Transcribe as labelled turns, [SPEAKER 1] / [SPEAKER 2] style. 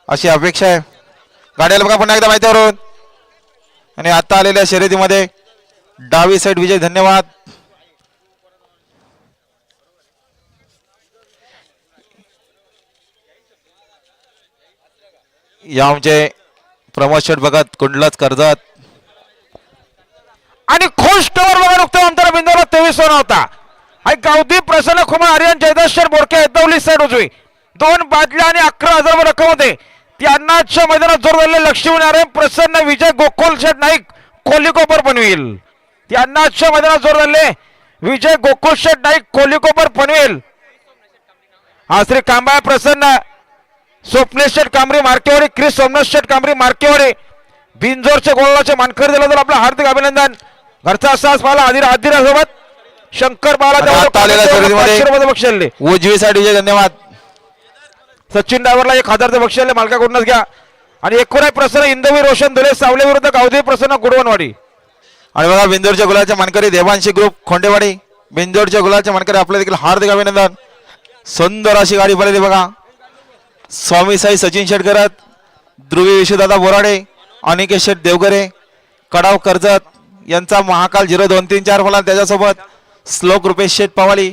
[SPEAKER 1] अशी अपेक्षा आहे. गाड्याला बघा पुन्हा एकदा माहितीवरून आणि आता आलेल्या शर्यतीमध्ये डावी साईड विजय. धन्यवाद. या आमचे प्रमोद शेठ बघत कुंडलच कर्जत
[SPEAKER 2] आणि खुश कवर बघा नुकतं अंतर बिंदूला 23 रन होता. आणि गावदी प्रसन्न खुमा आर्यन जयदेश्वर बोरके दौली साईड उजवी 2 बादल्या आणि 11,000 रक्कम होते. त्यांना आजच्या मैदानात जोर धरले लक्ष्मी नारायण प्रसन्न विजय गोकुल शेठ नाईक कोलिकोपर पनवेल. त्यांना आजच्या मैदानात जोर धरले विजय गोकुल शेठ नाईक कोलिकोपर पनवेल. हा श्री कांबा प्रसन्न स्वप्नेश शेठ कांबरी मार्केवाडी क्रिस सोमनाथ शेठ कांबरी मार्केवाडी बिनजोरचे गोलाचे मानकर दिला तर आपलं हार्दिक अभिनंदन. घरचा सास पाला आदिरासोबत शंकर बाला बक्षले
[SPEAKER 1] उजवी साईड विजय. धन्यवाद.
[SPEAKER 2] सचिन ड्रायव्हरला 1000 बक्षले मालकाकडूनच घ्या. आणि एकूण प्रसन्न इंदवी रोशन धुले सावले विरुद्ध गावदेवी प्रसन्न गुडवणवाडी.
[SPEAKER 1] आणि बघा बिंदोरच्या गुलाच्या मानकरी देवांशी ग्रुप खोंडेवाडी बिंदोरच्या गुलाच्या मानकरी आपलं देखील हार्दिक अभिनंदन. सुंदर अशी गाडी पडलेली बघा. स्वामी साई सचिन शेठ करत ध्रुवी विश्वदादा बोराडे अनिकेत शेठ देवगरे कडाव कर्जत यांचा महाकाल 0234 फलान त्याच्यासोबत श्लोक रुपेश शेठ पवाली